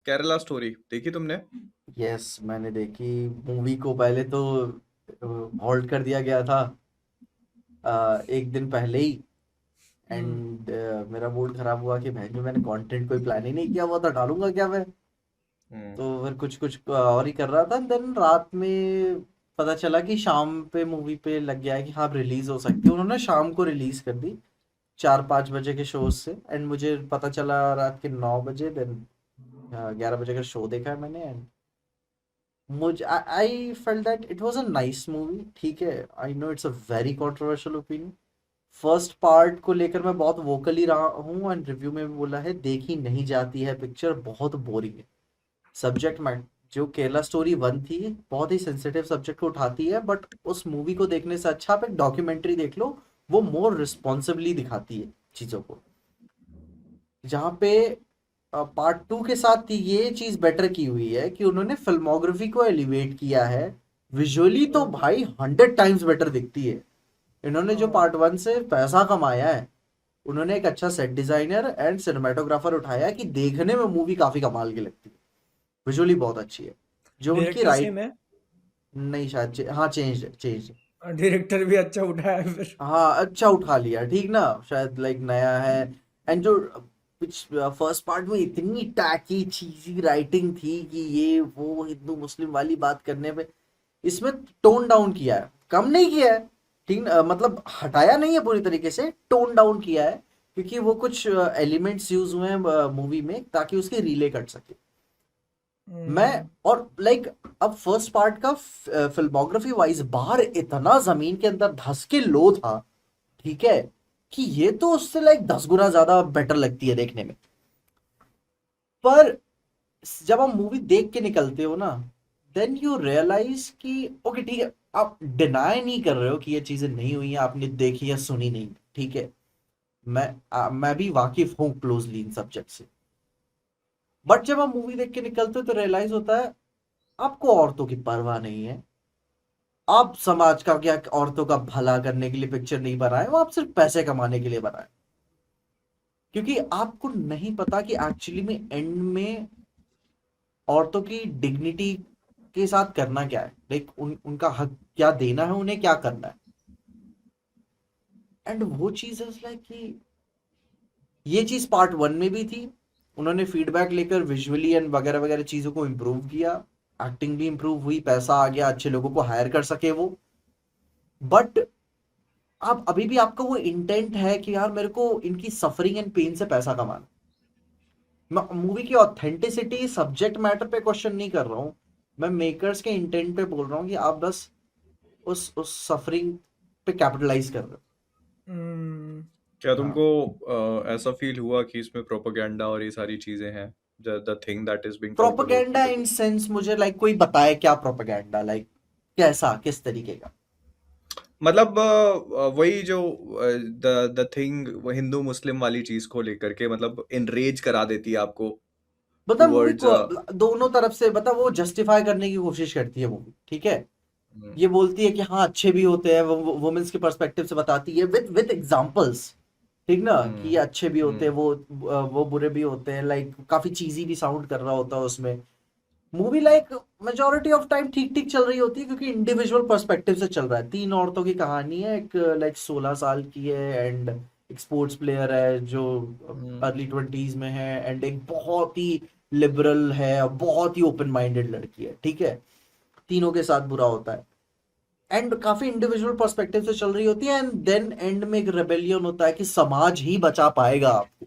Kerala story देखी तुमने? Yes, मैंने देखी। मूवी को पहले तो हॉल्ट कर दिया गया था एक दिन पहले ही। हम्म। एंड मेरा मूड खराब हुआ कि भाई जो मैंने कंटेंट कोई प्लान ही नहीं किया हुआ था, डालूंगा क्या मैं। हम्म। तो फिर कुछ कुछ और ही कर रहा था। देन रात में पता चला कि शाम पे मूवी पे लग गया है कि हाँ रिलीज हो सकती है। उन्होंने शाम को रिलीज कर दी 4-5 बजे के शो से। एंड मुझे पता चला रात के 9 बजे। देन 11 बजे का शो देखा है मैंने। एंड मुझे I felt that it was a nice movie. ठीक है, I know it's a very controversial opinion. First part को लेकर मैं बहुत वोकली रहा हूँ एंड रिव्यू में भी बोला है देखी नहीं जाती है, पिक्चर बहुत बोरिंग है। सब्जेक्ट मैट जो केरला स्टोरी 1 थी, बहुत ही सेंसिटिव सब्जेक्ट को उठाती है, बट उस मूवी को देखने से अच्छा आप एक डॉक्यूमेंट्री देख लो। वो मोर रिस्पॉन्सिबली दिखाती है चीज़ों को। जहाँ पे पार्ट 2 के साथ ये चीज़ बेटर की हुई है कि उन्होंने फिल्मोग्राफी को एलिवेट किया है। विजुअली तो हम्म। भाई 100 टाइम्स बेटर दिखती है। इन्होंने जो हाँ। पार्ट 1 से पैसा कमाया है, उन्होंने एक अच्छा सेट डिजाइनर एंड सिनेमाटोग्राफर उठाया है कि देखने में मूवी काफी कमाल की लगती है। विजुअली बहुत अच्छी है। जो उनकी डायरेक्टर राइट सेम है। नहीं शायद हाँ चेंज है, चेंज है। डायरेक्टर भी अच्छा उठाया है फिर। हाँ अच्छा उठा लिया, ठीक ना, शायद लाइक नया है। एंड जो कुछ फर्स्ट पार्ट में इतनी टैकी चीजी राइटिंग थी कि ये वो हिंदू मुस्लिम वाली बात करने पे, इसमें टोन डाउन किया है, कम नहीं किया है। ठीक मतलब हटाया नहीं है पूरी तरीके से, टोन डाउन किया है। क्योंकि वो कुछ एलिमेंट्स यूज हुए हैं मूवी में ताकि उसकी रिले कट सके। मैं हम्म। और लाइक अब फर्स्ट पार्ट का फिल्मोग्राफी वाइज बाहर इतना जमीन के अंदर धस के लो था, ठीक है, कि ये तो उससे लाइक 10 गुना ज्यादा बेटर लगती है देखने में। पर जब आप मूवी देख के निकलते हो ना, देन यू रियलाइज कि ओके ठीक है, आप डिनाई नहीं कर रहे हो कि ये चीजें नहीं हुई हैं, आपने देखी या सुनी नहीं, ठीक है। मैं भी वाकिफ हूँ क्लोजली इन सब्जेक्ट से। बट जब आप मूवी देख के निकलते हो तो रियलाइज होता है आपको औरतों की परवाह नहीं है। आप समाज का क्या, औरतों का भला करने के लिए पिक्चर नहीं बनाए वो, आप सिर्फ पैसे कमाने के लिए बनाए। क्योंकि आपको नहीं पता कि एक्चुअली में एंड में औरतों की डिग्निटी के साथ करना क्या है, लाइक उनका हक क्या देना है, उन्हें क्या करना है। एंड वो चीज इज लाइक कि ये चीज पार्ट 1 में भी थी। उन्होंने फीडबैक लेकर विजुअली एंड वगैरह वगैरह चीजों को इम्प्रूव किया। एक्टिंग भी इम्प्रूव हुई, पैसा आ गया, अच्छे लोगों को हायर कर सके वो। बट आप अभी भी आपका वो इंटेंट है कि यार मेरे को इनकी सफरिंग एंड पेन से पैसा कमाना। मैं मूवी की ऑथेंटिसिटी सब्जेक्ट मैटर पे क्वेश्चन नहीं कर रहा हूँ। मैं मेकर्स के इंटेंट पे बोल रहा हूँ कि आप बस उस सफरिंग पे कैपिटलाइज कर रहे हो। हम्म। क्या हाँ, तुमको ऐसा फील हुआ कि इसमें प्रोपेगेंडा और ये सारी चीजें हैं? The thing that is being talked about propaganda in sense मुझे लाइक कोई बताए क्या प्रोपेगेंडा, लाइक कैसा, किस तरीके का। मतलब वही जो द थिंग हिंदू मुस्लिम वाली चीज को लेकर के मतलब इनरेज करा देती है आपको मतलब मूवी टूवर्ड्स। को दोनों तरफ से मतलब वो जस्टिफाई करने की कोशिश करती है मूवी, ठीक है। ये बोलती है कि हाँ अच्छे भी होते हैं, वो वुमेन्स के पर्सपेक्टिव से बताती है विद एग्जांपल्स, ठीक ना, कि ये हम्म। अच्छे भी होते हैं, हम्म। वो बुरे भी होते हैं, लाइक काफी चीजी भी साउंड कर रहा होता है उसमें। Movie like majority of time ठीक ठीक चल रही होती है क्योंकि इंडिविजुअल पर्सपेक्टिव से चल रहा है। 3 औरतों की कहानी है, एक लाइक 16 साल की है एंड एक स्पोर्ट्स प्लेयर है जो हम्म। अर्ली 20s में है, एंड एक बहुत ही लिबरल है और बहुत ही ओपन माइंडेड लड़की है, ठीक है। तीनों के साथ बुरा होता है एंड काफी इंडिविजुअल पर्सपेक्टिव से चल रही होती है। एंड देन एंड में एक रेबेलियन होता है कि समाज ही बचा पाएगा आपको,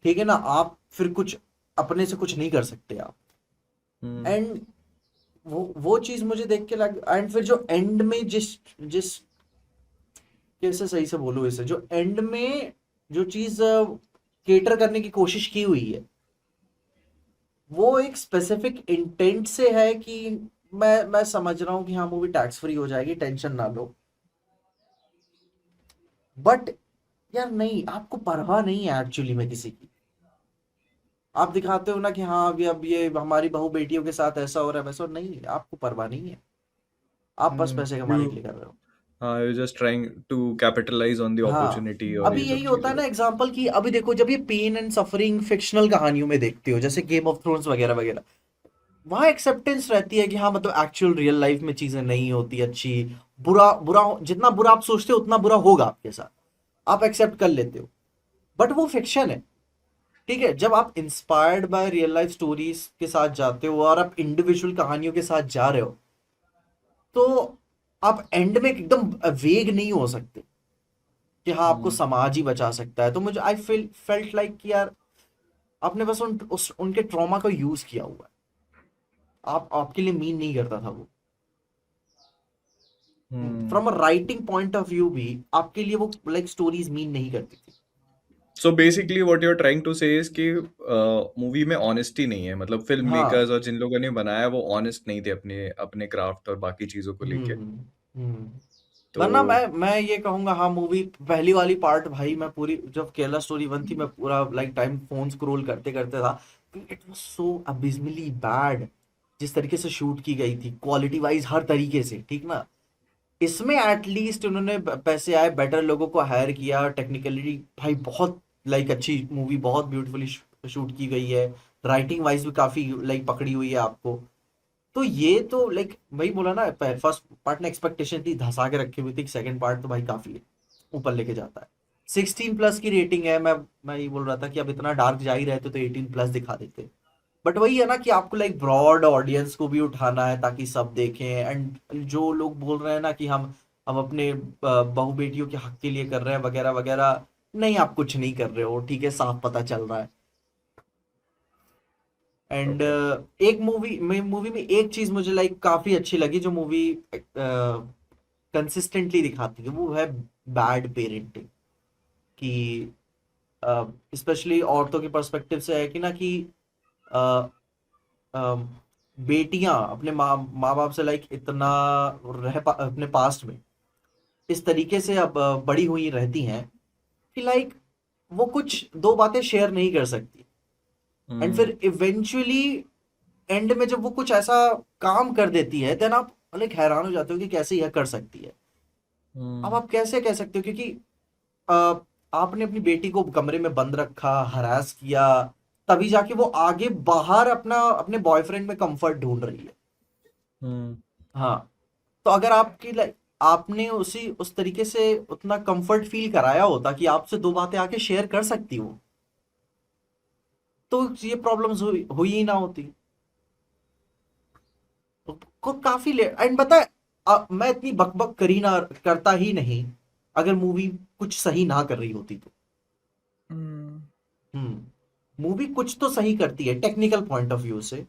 ठीक है ना, आप फिर कुछ अपने से कुछ नहीं कर सकते आप। हम्म। एंड वो चीज मुझे देख के लग, एंड फिर जो एंड में जिस जिस कैसे सही से बोलूं इसे, जो एंड में जो चीज केटर करने की कोशिश की हुई है, वो एक स्पेसिफिक इंटेंट से है कि मैं समझ रहा हूँ कि हाँ मूवी टैक्स फ्री हो जाएगी, टेंशन ना लो। बट यार नहीं, आपको परवाह नहीं है एक्चुअली में किसी की। आप दिखाते हो ना कि हाँ अभी अब ये हमारी बहू बेटियों के साथ ऐसा हो रहा है वैसा हो रहा है। नहीं, आपको परवाह नहीं है, आप बस पैसे यू कमाने के लिए कर रहे हो। हाँ, you just trying to capitalise on the हाँ, अपॉर्चुनिटी और अभी ये सब यही होता है चीजें। ना एग्जाम्पल कि अभी देखो जब ये पेन एंड सफरिंग फिक्शनल कहानियों में देखते हो जैसे गेम ऑफ थ्रोन्स वगैरह वगैरह, वहां एक्सेप्टेंस रहती है कि हाँ मतलब एक्चुअल रियल लाइफ में चीजें नहीं होती अच्छी, बुरा बुरा जितना बुरा आप सोचते हो उतना बुरा होगा आपके साथ, आप एक्सेप्ट कर लेते हो। बट वो फिक्शन है, ठीक है। जब आप inspired by real life stories के साथ जाते हो और आप इंडिविजुअल कहानियों के साथ जा रहे हो, तो आप एंड में एकदम वेग नहीं हो सकते कि हाँ आपको हम्म। समाज ही बचा सकता है। तो मुझे आई फील फेल्ट लाइक कि यार आपने बस उनके ट्रॉमा को यूज किया हुआ है, आप आपके लिए मीन नहीं करता था वो। Hmm. From a writing point of view भी आपके लिए वो लाइक स्टोरीज मीन नहीं करती थी। So basically what you are trying to say is कि मूवी में ऑनेस्टी नहीं है, मतलब फिल्म हाँ। मेकर्स और जिन लोगों ने बनाया वो ऑनेस्ट नहीं थे अपने अपने क्राफ्ट और बाकी चीजों को लेके। हम्म। तो वरना मैं ये कहूंगा, हाँ मूवी पहली वाली पार्ट भाई मैं पूरी, जब केरला स्टोरी वन थी मैं पूरा लाइक टाइम फोन स्क्रॉल करते करते था। इट वाज सो अबिस्मली बैड जिस तरीके से शूट की गई थी, क्वालिटी वाइज हर तरीके से, ठीक ना। इसमें एटलीस्ट उन्होंने पैसे आए, बेटर लोगों को हायर किया, टेक्निकली भाई बहुत लाइक अच्छी मूवी, बहुत ब्यूटीफुली शूट की गई है, राइटिंग वाइज भी काफी लाइक पकड़ी हुई है आपको। तो ये तो लाइक वही बोला ना, फर्स्ट पार्ट ने एक्सपेक्टेशन थी धसा के रखी हुई थी, सेकंड पार्ट तो भाई काफी ऊपर लेके जाता है। 16 प्लस की रेटिंग है। मैं ये बोल रहा था कि अब इतना डार्क जा ही रहे थे तो 18 प्लस दिखा देते। बट वही है ना कि आपको लाइक ब्रॉड ऑडियंस को भी उठाना है ताकि सब देखें। एंड जो लोग बोल रहे हैं ना कि हम अपने बहू बेटियों के हक के लिए कर रहे हैं वगैरह वगैरह, नहीं आप कुछ नहीं कर रहे हो, ठीक है, साफ पता चल रहा है। And okay. एक मूवी में एक चीज मुझे लाइक काफी अच्छी लगी जो मूवी कंसिस्टेंटली दिखाती है, वो है बैड पेरेंटिंग। कि स्पेशली औरतों के पर्सपेक्टिव से है कि ना कि अ, अ, बेटियां अपने माँ बाप से लाइक इतना अपने पास्ट में इस तरीके से अब बड़ी हुई रहती हैं कि लाइक वो कुछ दो बातें शेयर नहीं कर सकती। एंड हम्म। फिर इवेंचुअली एंड में जब वो कुछ ऐसा काम कर देती है, देन आप लाइक हैरान हो जाते हो कि कैसे यह कर सकती है। अब हम्म। आप कैसे कह सकते हो, क्योंकि अ, आपने अपनी बेटी को कमरे में बंद रखा, हरास किया, तभी जाके वो आगे बाहर अपना अपने बॉयफ्रेंड में कंफर्ट ढूंढ रही है। हम्म। हाँ। तो अगर आपकी लाइक आपने उसी उस तरीके से उतना कंफर्ट फील कराया होता कि आपसे दो बातें आके शेयर कर सकती हो, तो ये प्रॉब्लम्स हुई ही ना होती। को काफी लेट एंड पता है, मैं इतनी बकबक करी ना करता ही नहीं अगर मूवी कुछ सही ना कर रही होती तो। हम्म। मूवी कुछ तो सही करती है टेक्निकल पॉइंट ऑफ व्यू से,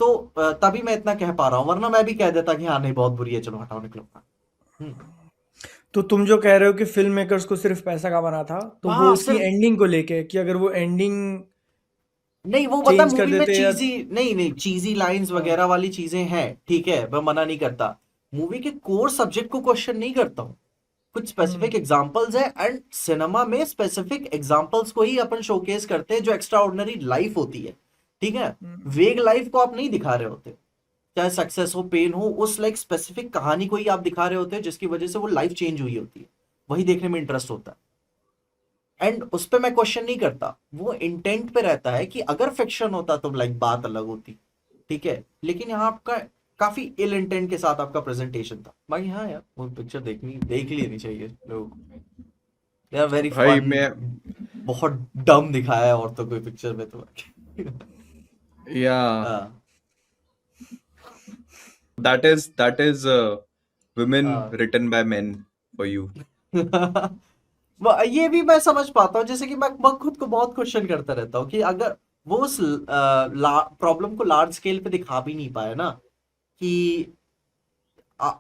तो तभी मैं इतना कह पा रहा हूँ, वरना मैं भी कह देता कि हाँ नहीं बहुत बुरी है, चलो हटाओ निकलो। हम्म। तो तुम जो कह रहे हो कि फिल्म मेकर्स को सिर्फ पैसा कमाना था, तो वो हाँ उसकी सिर्फ, एंडिंग को लेके कि अगर वो एंडिंग नहीं वो बता चेंज कर मूवी में देते या चीजी, नहीं नहीं चीजी लाइंस हाँ। वगैरह वाली चीजें हैं, ठीक है, मैं मना नहीं करता। मूवी के कोर सब्जेक्ट को क्वेश्चन नहीं करता हूँ। कुछ हम्म। स्पेसिफिक एग्जांपल्स है, एंड सिनेमा में स्पेसिफिक एग्जांपल्स को ही अपन शोकेस करते हैं जो एक्स्ट्रा ऑर्डिनरी लाइफ होती है, ठीक है। हम्म। वेग लाइफ को आप नहीं दिखा रहे होते, चाहे सक्सेस हो पेन हो, उस लाइक स्पेसिफिक कहानी को ही आप दिखा रहे होते हैं जिसकी वजह से वो लाइफ चेंज हुई होती है, वही देखने में इंटरेस्ट होता है। एंड उस पे मैं क्वेश्चन नहीं करता, वो इंटेंट पे रहता है कि अगर फिक्शन होता तो लाइक बात अलग होती, ठीक है। लेकिन यहाँ आपका काफी इल इंटेंट के साथ आपका प्रेजेंटेशन था। बाकी हाँ यार वो पिक्चर देख लेनी चाहिए लोगों को, दे आर वेरी भाई फन। मैं बहुत डम दिखाया है औरतों को पिक्चर में तो। या हाँ। दैट इज women हाँ। written by men for you. ये भी मैं समझ पाता हूँ, जैसे कि मैं खुद को बहुत क्वेश्चन करता रहता हूँ कि अगर वो उस प्रॉब्लम को लार्ज स्केल पे दिखा भी नहीं पाए ना, कि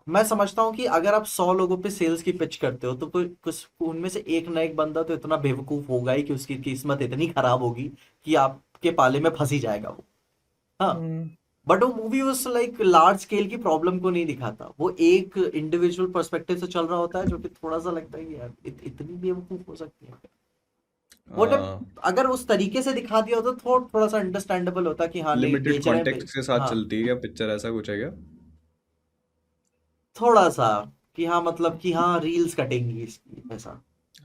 मैं समझता हूँ कि अगर आप 100 लोगों पे सेल्स की पिच करते हो तो कोई कुछ उनमें से एक ना एक बंदा तो इतना बेवकूफ होगा ही कि उसकी किस्मत इतनी खराब होगी कि आपके पाले में फंस ही जाएगा वो। हाँ। हम्म। बट वो मूवी उस लाइक लार्ज स्केल की प्रॉब्लम को नहीं दिखाता, वो एक इंडिविजुअल पर्सपेक्टिव से चल रहा होता है जो कि थोड़ा सा लगता है कि यार इतनी बेवकूफ हो सकती है क्या? वो uh, अगर उस तरीके से दिखा दिया होता तो थोड़ा सा अंडरस्टैंडेबल होता कि हाँ नहीं लिमिटेड बेच रहे हैं कॉन्टेक्स्ट के साथ हाँ। चलती है क्या पिक्चर, ऐसा कुछ है क्या? थोड़ा सा कि हाँ मतलब कि हाँ रील्स कटेंगी इसकी ऐसा।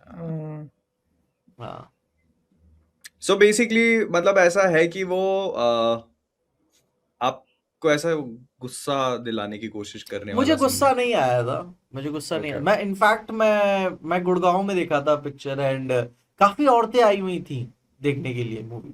हम्म, हाँ सो बेसिकली मतलब ऐसा है कि वो आपको ऐसा गुस्सा दिलाने की कोशिश करने मुझे वाला सीन गुस्सा है। नहीं आया था, मुझे गुस्सा नहीं आया। ओके। मैं इनफैक्ट मैं गुड़गांव में देखा था पिक्चर, एंड काफी औरतें आई हुई थी देखने के लिए मूवी,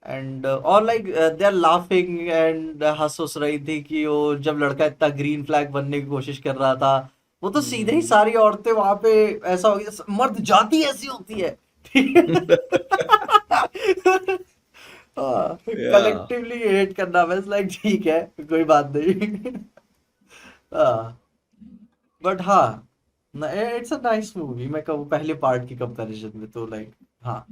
एंड और like they are laughing and हंस उस रही थी कि वो जब लड़का इतना ग्रीन फ्लैग बनने की कोशिश कर रहा था, वो तो सीधे ही हम्म। सारी औरतें वहां पे ऐसा हो गया, मर्द जाति ऐसी होती है, ठीक है। या कलेक्टिवली हेट करना, बस लाइक ठीक है कोई बात नहीं। बट हाँ, इट्स अ नाइस मूवी। मैं कहूँ पहले पार्ट की कंपैरिजन में तो लाइक हाँ